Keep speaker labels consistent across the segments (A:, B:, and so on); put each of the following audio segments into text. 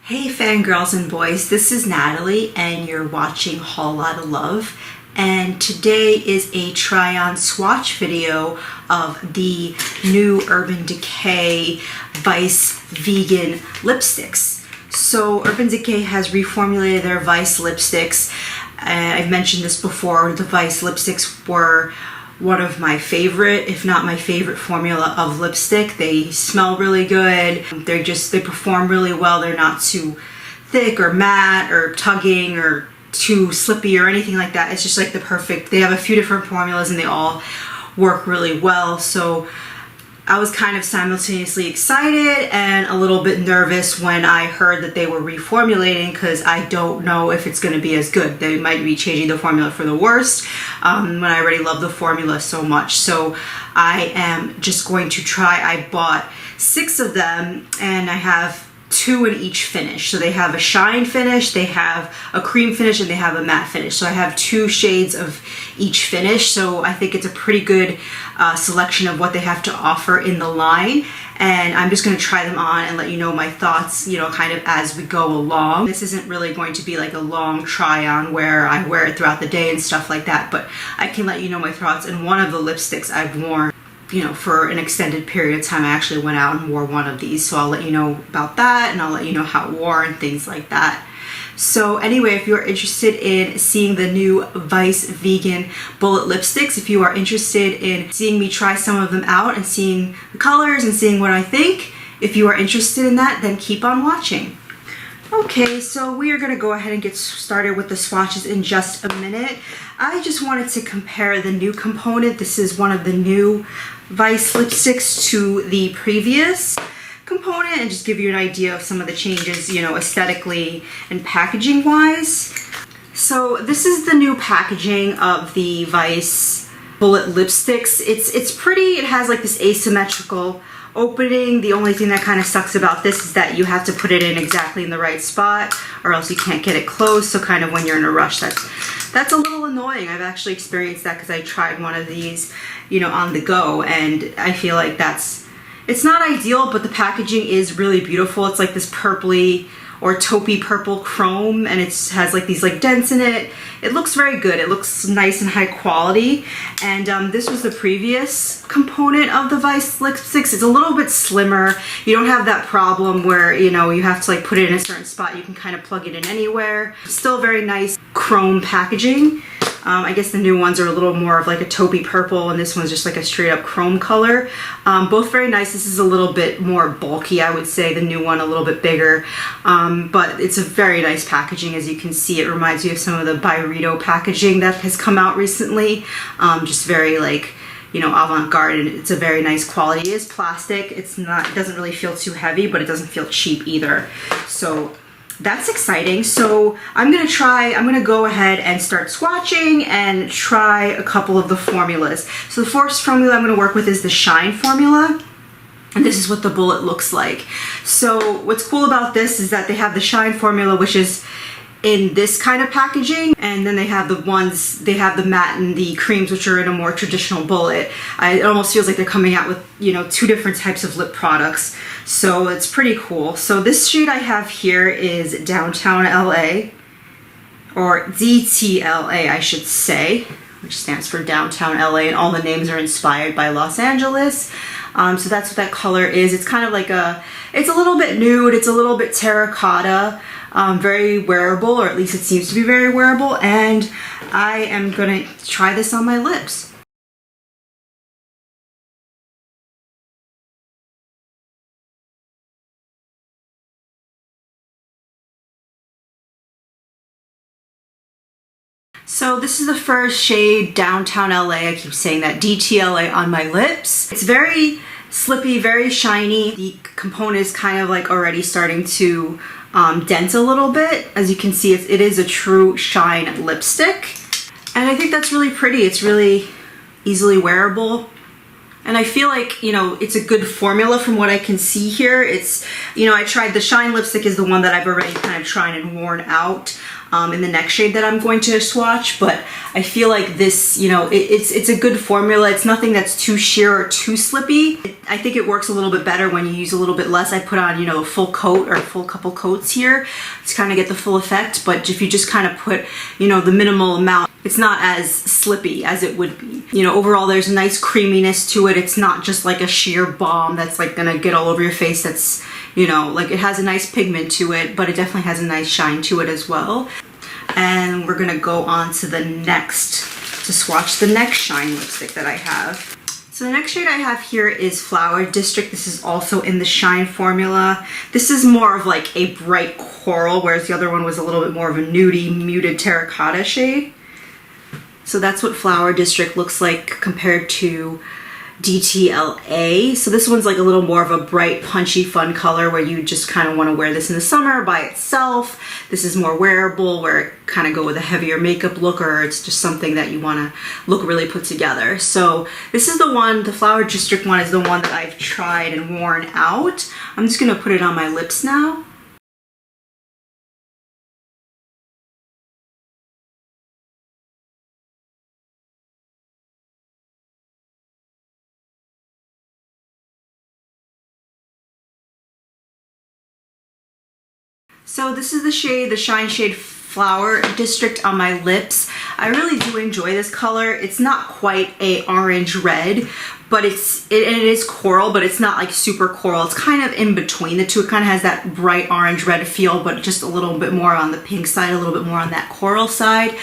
A: Hey fangirls and boys, this is Natalie and you're watching Whole Lotta Love, and today is a try-on swatch video of the new Urban Decay Vice Vegan lipsticks. So Urban Decay has reformulated their Vice lipsticks. I've mentioned this before, the Vice lipsticks were one of my favorite, if not my favorite formula of lipstick. They smell really good. They perform really well. They're not too thick or matte or tugging or too slippy or anything like that. It's just like the perfect, they have a few different formulas and they all work really well. So I was kind of simultaneously excited and a little bit nervous when I heard that they were reformulating, because I don't know if it's going to be as good. They might be changing the formula for the worst when I already love the formula so much. So I am just going to try. I bought 6 of them and I have 2 in each finish. So they have a shine finish, they have a cream finish, and they have a matte finish. So I have 2 shades of each finish. So I think it's a pretty good selection of what they have to offer in the line. And I'm just going to try them on and let you know my thoughts, kind of as we go along. This isn't really going to be like a long try on where I wear it throughout the day and stuff like that, but I can let you know my thoughts. And one of the lipsticks I've worn for an extended period of time. I actually went out and wore one of these, so I'll let you know about that, and I'll let you know how it wore and things like that. So anyway, if you're interested in seeing the new Vice Vegan Bullet lipsticks, if you are interested in seeing me try some of them out and seeing the colors and seeing what I think, if you are interested in that, then keep on watching. Okay, so we are going to go ahead and get started with the swatches in just a minute. I just wanted to compare the new component. This is one of the new Vice lipsticks to the previous component, and just give you an idea of some of the changes, aesthetically and packaging wise. So this is the new packaging of the Vice Bullet lipsticks. It's pretty. It has like this asymmetrical opening. The only thing that kind of sucks about this is that you have to put it in exactly in the right spot or else you can't get it closed. So kind of when you're in a rush, that's a little annoying. I've actually experienced that because I tried one of these, on the go, and I feel like it's not ideal, but the packaging is really beautiful. It's like this purpley or taupey purple chrome, and it has like these like dents in it. It looks very good. It looks nice and high quality. And this was the previous component of the Vice lipsticks. It's a little bit slimmer. You don't have that problem where, you have to like put it in a certain spot. You can kind of plug it in anywhere. Still very nice chrome packaging. I guess the new ones are a little more of like a taupey purple, and this one's just like a straight up chrome color. Both very nice. This is a little bit more bulky, I would say. The new one a little bit bigger, but it's a very nice packaging. As you can see, it reminds you of some of the Byredo packaging that has come out recently. Just very like, avant-garde, and it's a very nice quality. It is plastic. It doesn't really feel too heavy, but it doesn't feel cheap either. So that's exciting. So I'm gonna go ahead and start swatching and try a couple of the formulas. So the first formula I'm gonna work with is the Shine formula. And this is what the Bullet looks like. So what's cool about this is that they have the Shine formula, which is in this kind of packaging, and then they have the matte and the creams, which are in a more traditional Bullet. It almost feels like they're coming out with 2 different types of lip products, so it's pretty cool. So this shade I have here is Downtown LA, or DTLA I should say, which stands for Downtown LA, and all the names are inspired by Los Angeles. So that's what that color is. It's kind of like it's a little bit nude, it's a little bit terracotta, very wearable, or at least it seems to be very wearable, and I am gonna try this on my lips. So this is the first shade, Downtown LA. I keep saying that, DTLA on my lips. It's very slippy, very shiny. The component is kind of like already starting to dent a little bit. As you can see, it is a true shine lipstick. And I think that's really pretty. It's really easily wearable. And I feel like, you know, it's a good formula from what I can see here. It's, you know, I tried the Shine lipstick is the one that I've already kind of tried and worn out in the next shade that I'm going to swatch. But I feel like this, you know, it's a good formula. It's nothing that's too sheer or too slippy. I think it works a little bit better when you use a little bit less. I put on, you know, a full coat or a full couple coats here to kind of get the full effect. But if you just kind of put, you know, the minimal amount, it's not as slippy as it would be. You know, overall there's a nice creaminess to it. It's not just like a sheer balm that's like gonna get all over your face. That's, you know, like it has a nice pigment to it, but it definitely has a nice shine to it as well. And we're gonna go on to the next, to swatch the next Shine lipstick that I have. So the next shade I have here is Flower District. This is also in the Shine formula. This is more of like a bright coral, whereas the other one was a little bit more of a nudie, muted terracotta shade. So that's what Flower District looks like compared to DTLA. So this one's like a little more of a bright, punchy, fun color where you just kind of want to wear this in the summer by itself. This is more wearable, where it kind of go with a heavier makeup look, or it's just something that you want to look really put together. So this is the one, the Flower District one is the one that I've tried and worn out. I'm just going to put it on my lips now. So this is the shade, the Shine shade Flower District on my lips. I really do enjoy this color. It's not quite a orange red, but it is coral, but it's not like super coral. It's kind of in between the two. It kind of has that bright orange red feel, but just a little bit more on the pink side, a little bit more on that coral side.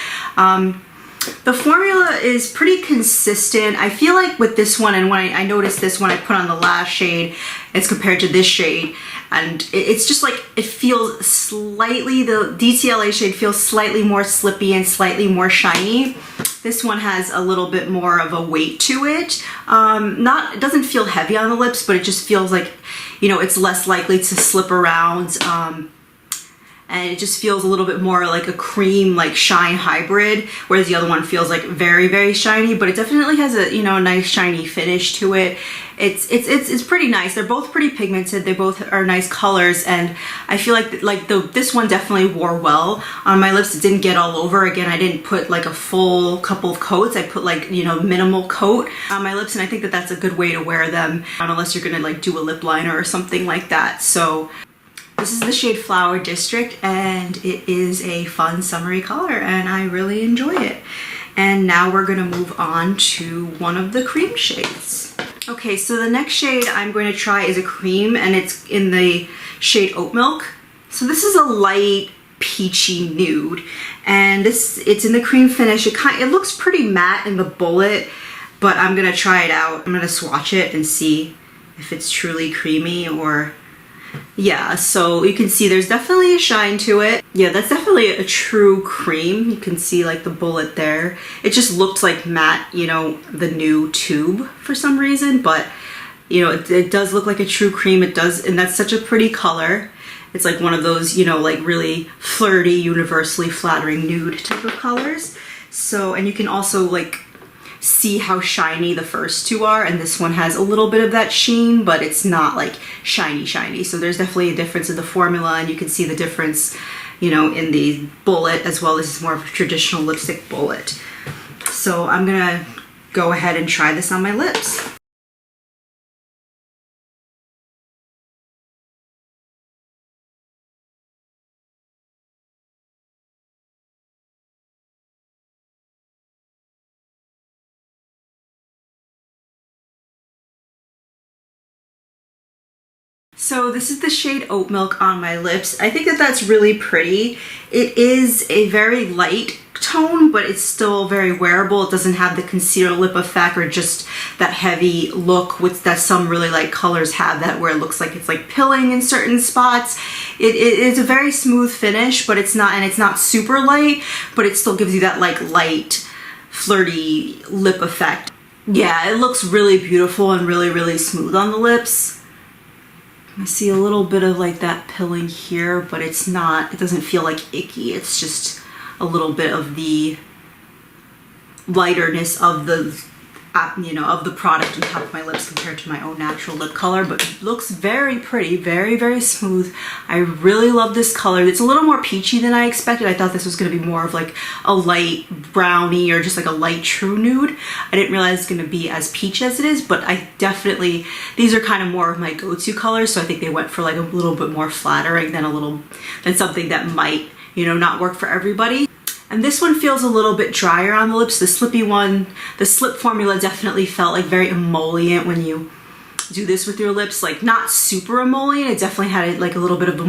A: The formula is pretty consistent. I feel like with this one, and when I noticed this when I put on the last shade as compared to this shade, and it's just like, it feels slightly, the DTLA shade feels slightly more slippy and slightly more shiny. This one has a little bit more of a weight to it. It doesn't feel heavy on the lips, but it just feels like, you know, it's less likely to slip around. And it just feels a little bit more like a cream, like shine hybrid, whereas the other one feels like very, very shiny, but it definitely has a, you know, a nice shiny finish to it. It's pretty nice. They're both pretty pigmented. They both are nice colors, and I feel like this one definitely wore well on my lips. It didn't get all over. Again, I didn't put like a full couple of coats. I put like, you know, minimal coat on my lips, and I think that that's a good way to wear them, unless you're gonna like do a lip liner or something like that. So this is the shade Flower District, and it is a fun summery color, and I really enjoy it. And now we're gonna move on to one of the cream shades. Okay, so the next shade I'm going to try is a cream, and it's in the shade Oat Milk. So this is a light peachy nude, and it's in the cream finish. It looks pretty matte in the bullet, but I'm gonna try it out. I'm gonna swatch it and see if it's truly creamy or... Yeah, so you can see there's definitely a shine to it. Yeah, that's definitely a true cream. You can see like the bullet there. It just looked like matte, you know, the new tube for some reason, but you know, it does look like a true cream. It does, and that's such a pretty color. It's like one of those, you know, like really flirty, universally flattering nude type of colors. So, and you can also like see how shiny the first two are, and this one has a little bit of that sheen, but it's not like shiny. So there's definitely a difference in the formula, and you can see the difference, you know, in the bullet as well as more of a traditional lipstick bullet. So I'm gonna go ahead and try this on my lips. So this is the shade Oat Milk on my lips. I think that that's really pretty. It is a very light tone, but it's still very wearable. It doesn't have the concealer lip effect or just that heavy look that some really light colors have, that where it looks like it's like pilling in certain spots. It is a very smooth finish, but it's not, and it's not super light, but it still gives you that like light, flirty lip effect. Yeah, it looks really beautiful and really, really smooth on the lips. I see a little bit of like that pilling here, but it's not, it doesn't feel like icky. It's just a little bit of the lighterness of the you know, of the product on top of my lips compared to my own natural lip color, but it looks very pretty, very, very smooth. I really love this color. It's a little more peachy than I expected. I thought this was going to be more of like a light brownie or just like a light true nude. I didn't realize it's going to be as peach as it is, but I definitely, these are kind of more of my go-to colors, so I think they went for like a little bit more flattering than something that might, you know, not work for everybody. And this one feels a little bit drier on the lips. The slippy one, the slip formula definitely felt like very emollient when you do this with your lips. Like not super emollient. It definitely had like a little bit of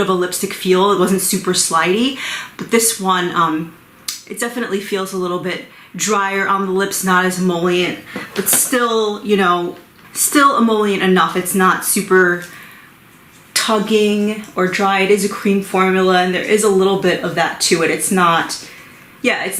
A: a lipstick feel. It wasn't super slidey, but this one, it definitely feels a little bit drier on the lips, not as emollient, but still, you know, still emollient enough. It's not super tugging or dry. It is a cream formula and there is a little bit of that to it. It's not, yeah, it's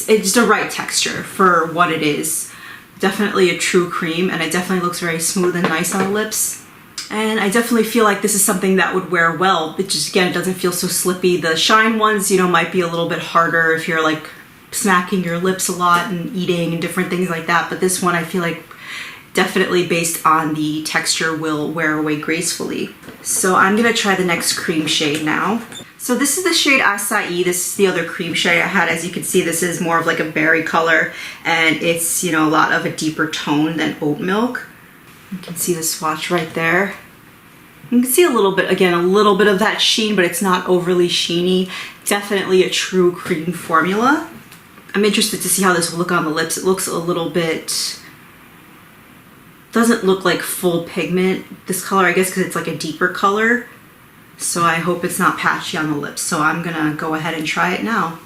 A: just the right texture for what it is. Definitely a true cream, and it definitely looks very smooth and nice on the lips. And I definitely feel like this is something that would wear well. It just, again, it doesn't feel so slippy. The shine ones, you know, might be a little bit harder if you're like smacking your lips a lot and eating and different things like that. But this one, I feel like definitely based on the texture will wear away gracefully. So I'm gonna try the next cream shade now. So this is the shade Acai. This is the other cream shade I had. As you can see, this is more of like a berry color, and it's, you know, a lot of a deeper tone than Oat Milk. You can see the swatch right there. You can see a little bit, again, a little bit of that sheen, but it's not overly sheeny. Definitely a true cream formula. I'm interested to see how this will look on the lips. It looks a little bit, doesn't look like full pigment, this color, I guess, because it's like a deeper color. So I hope it's not patchy on the lips. So I'm gonna go ahead and try it now.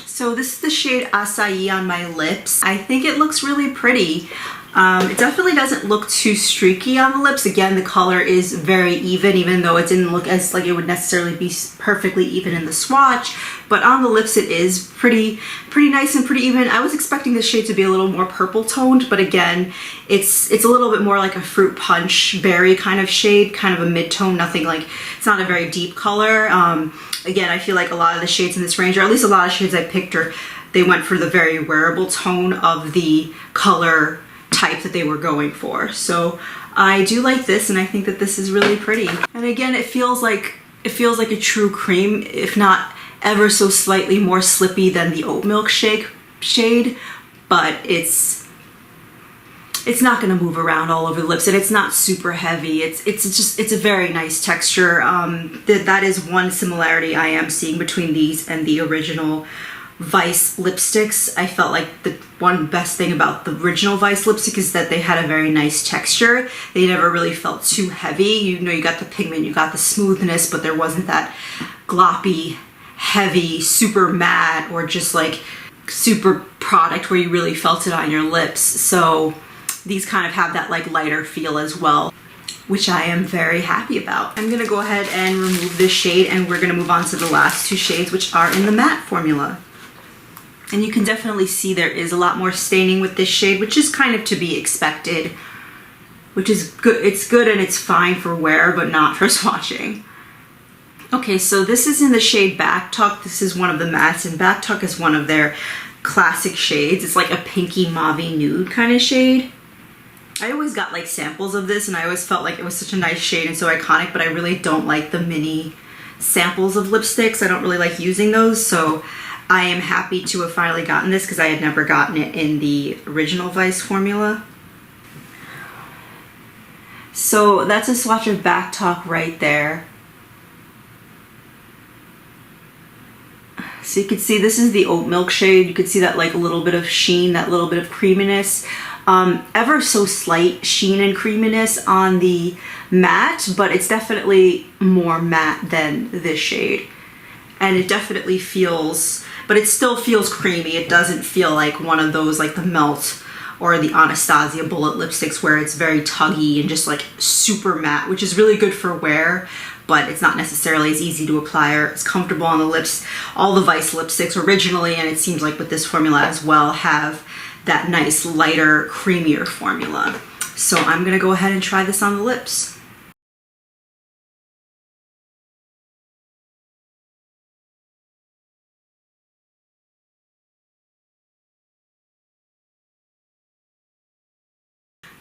A: So this is the shade Acai on my lips. I think it looks really pretty. It definitely doesn't look too streaky on the lips. Again, the color is very even though it didn't look as like it would necessarily be perfectly even in the swatch. But on the lips, it is pretty nice and pretty even. I was expecting this shade to be a little more purple toned, but again, it's a little bit more like a fruit punch berry kind of shade, kind of a mid-tone, nothing like, it's not a very deep color. Again, I feel like a lot of the shades in this range, or at least a lot of shades I picked, they went for the very wearable tone of the color type that they were going for. So I do like this, and I think that this is really pretty. And again, it feels like a true cream, if not ever so slightly more slippy than the Oat Milk shade, but it's not going to move around all over the lips, and it's not super heavy. It's a very nice texture. That is one similarity I am seeing between these and the original Vice lipsticks. I felt like the one best thing about the original Vice lipstick is that they had a very nice texture. They never really felt too heavy. You know, you got the pigment, you got the smoothness, but there wasn't that gloppy, heavy, super matte, or just like super product where you really felt it on your lips. So these kind of have that like lighter feel as well, which I am very happy about. I'm gonna go ahead and remove this shade, and we're gonna move on to the last two shades, which are in the matte formula. And you can definitely see there is a lot more staining with this shade, which is kind of to be expected, which is good. It's good and it's fine for wear, but not for swatching. Okay, so this is in the shade Backtalk. This is one of the mattes, and Backtalk is one of their classic shades. It's like a pinky mauve-y nude kind of shade. I always got like samples of this, and I always felt like it was such a nice shade and so iconic, but I really don't like the mini samples of lipsticks. I don't really like using those, so I am happy to have finally gotten this because I had never gotten it in the original Vice formula. So that's a swatch of Backtalk right there. So you can see this is the Oat Milk shade. You can see that like a little bit of sheen, that little bit of creaminess. Ever so slight sheen and creaminess on the matte, but it's definitely more matte than this shade. And it definitely feels, but it still feels creamy. It doesn't feel like one of those like the Melt or the Anastasia Bullet lipsticks where it's very tuggy and just like super matte, which is really good for wear, but it's not necessarily as easy to apply or as comfortable on the lips. All the Vice lipsticks originally, and it seems like with this formula as well, have that nice lighter, creamier formula. So I'm gonna go ahead and try this on the lips.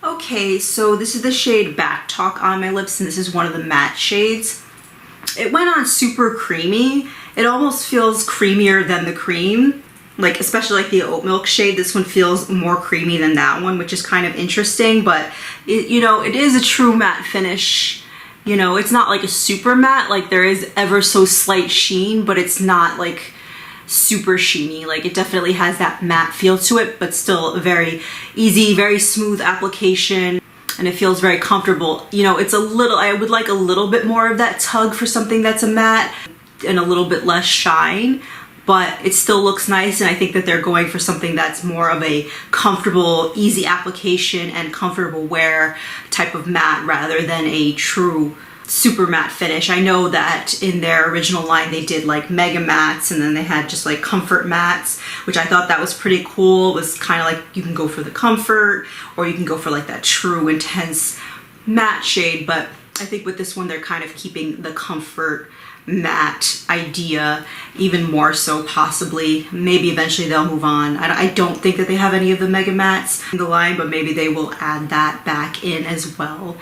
A: Okay, so this is the shade Backtalk on my lips, and this is one of the matte shades. It went on super creamy. It almost feels creamier than the cream, like especially like the Oat Milk shade. This one feels more creamy than that one, which is kind of interesting, but it, you know, it is a true matte finish. You know, it's not like a super matte, like there is ever so slight sheen, but it's not like super sheeny. Like it definitely has that matte feel to it, but still a very easy, very smooth application, and it feels very comfortable. You know, it's a little, I would like a little bit more of that tug for something that's a matte and a little bit less shine, but it still looks nice, and I think that they're going for something that's more of a comfortable, easy application and comfortable wear type of matte rather than a true super matte finish. I know that in their original line they did like mega mattes, and then they had just like comfort mattes, which I thought that was pretty cool. It was kind of like you can go for the comfort or you can go for like that true intense matte shade, but I think with this one they're kind of keeping the comfort matte idea even more so, possibly. Maybe eventually they'll move on. I don't think that they have any of the mega mattes in the line, but maybe they will add that back in as well.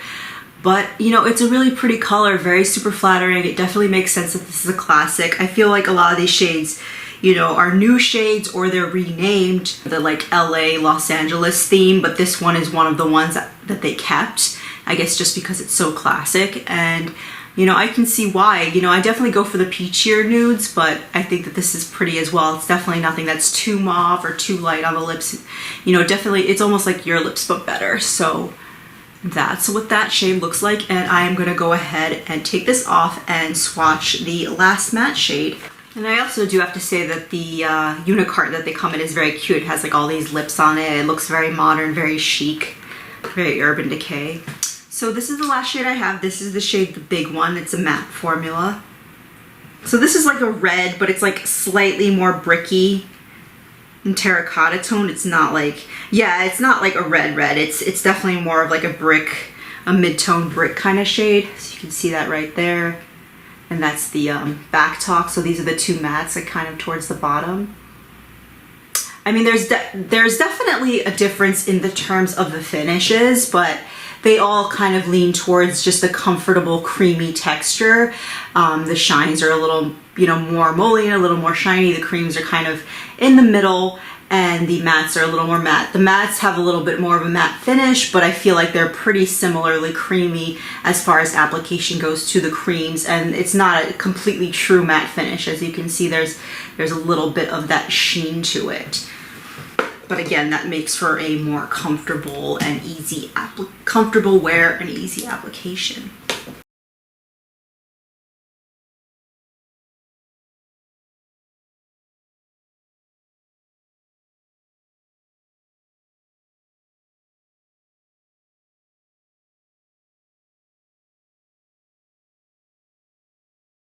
A: But, you know, it's a really pretty color, very super flattering. It definitely makes sense that this is a classic. I feel like a lot of these shades, you know, are new shades or they're renamed the like LA, Los Angeles theme, but this one is one of the ones that they kept, I guess just because it's so classic. And, you know, I can see why. You know, I definitely go for the peachier nudes, but I think that this is pretty as well. It's definitely nothing that's too mauve or too light on the lips. You know, definitely, it's almost like your lips but better. So that's what that shade looks like, and I am gonna go ahead and take this off and swatch the last matte shade. And I also do have to say that the Unicart that they come in is very cute. It has like all these lips on it. It looks very modern, very chic, very Urban Decay. So this is the last shade I have. This is the shade, the big one. It's a matte formula. So this is like a red, but it's like slightly more bricky and terracotta tone. It's not like, yeah, it's not like a red. It's definitely more of like a brick, a mid-tone brick kind of shade. So you can see that right there. And that's the Backtalk. So these are the two mattes, like kind of towards the bottom. I mean, there's definitely a difference in the terms of the finishes, but they all kind of lean towards just the comfortable, creamy texture. The shines are a little, you know, more emollient, a little more shiny. The creams are kind of in the middle, and the mattes are a little more matte. The mattes have a little bit more of a matte finish, but I feel like they're pretty similarly creamy as far as application goes to the creams, and it's not a completely true matte finish. As you can see, there's a little bit of that sheen to it. But again, that makes for a more comfortable and easy comfortable wear and easy application.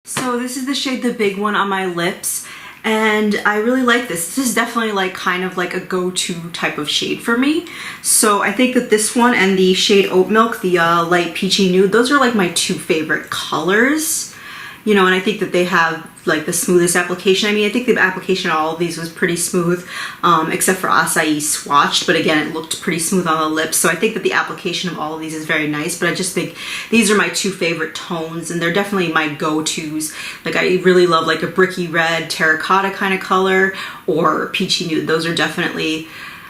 A: So this is the shade, the big one on my lips, and I really like this. This is definitely like kind of like a go-to type of shade for me. So I think that this one and the shade Oat Milk, the light peachy nude, those are like my two favorite colors. You know, and I think that they have like the smoothest application. I mean, I think the application of all of these was pretty smooth, except for Acai swatched, but again, it looked pretty smooth on the lips. So I think that the application of all of these is very nice, but I just think these are my two favorite tones, and they're definitely my go-tos. Like I really love like a bricky red, terracotta kind of color, or peachy nude. Those are definitely,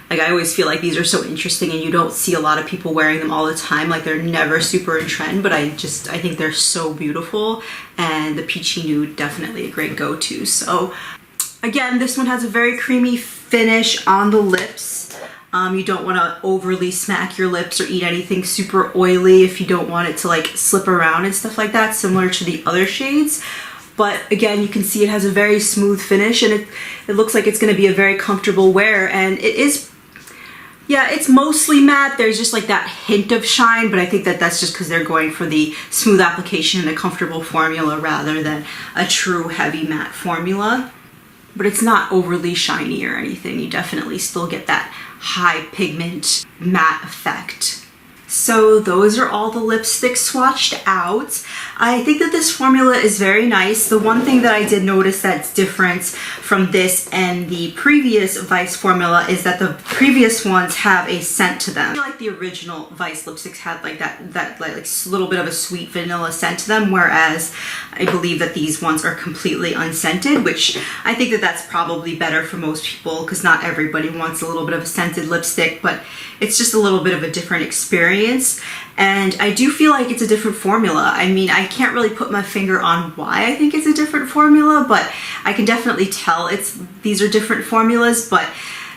A: like, I always feel like these are so interesting and you don't see a lot of people wearing them all the time. Like, they're never super in trend, but I think they're so beautiful, and the peachy nude, definitely a great go-to. So again, this one has a very creamy finish on the lips. You don't want to overly smack your lips or eat anything super oily if you don't want it to like slip around and stuff like that, similar to the other shades. But again, you can see it has a very smooth finish, and it looks like it's going to be a very comfortable wear, and it is, Yeah, it's mostly matte. There's just like that hint of shine, but I think that that's just because they're going for the smooth application and a comfortable formula rather than a true heavy matte formula. But it's not overly shiny or anything. You definitely still get that high pigment matte effect. So those are all the lipsticks swatched out. I think that this formula is very nice. The one thing that I did notice that's different from this and the previous Vice formula is that the previous ones have a scent to them. I feel like the original Vice lipsticks had like that like little bit of a sweet vanilla scent to them, whereas I believe that these ones are completely unscented, which I think that that's probably better for most people because not everybody wants a little bit of a scented lipstick, but it's just a little bit of a different experience. And I do feel like it's a different formula. I mean, I can't really put my finger on why I think it's a different formula, but I can definitely tell these are different formulas, but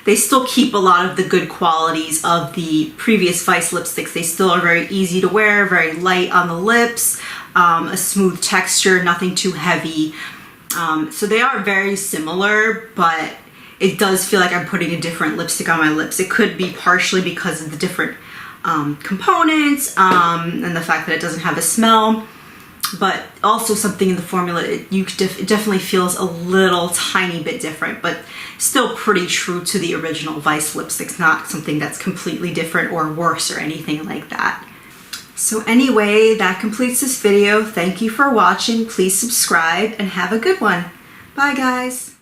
A: they still keep a lot of the good qualities of the previous Vice lipsticks. They still are very easy to wear, very light on the lips, a smooth texture, nothing too heavy. So they are very similar, but it does feel like I'm putting a different lipstick on my lips. It could be partially because of the different components and the fact that it doesn't have a smell, but also something in the formula, it definitely feels a little tiny bit different, but still pretty true to the original Vice lipsticks, not something that's completely different or worse or anything like that. So anyway, that completes this video. Thank you for watching. Please subscribe and have a good one. Bye guys.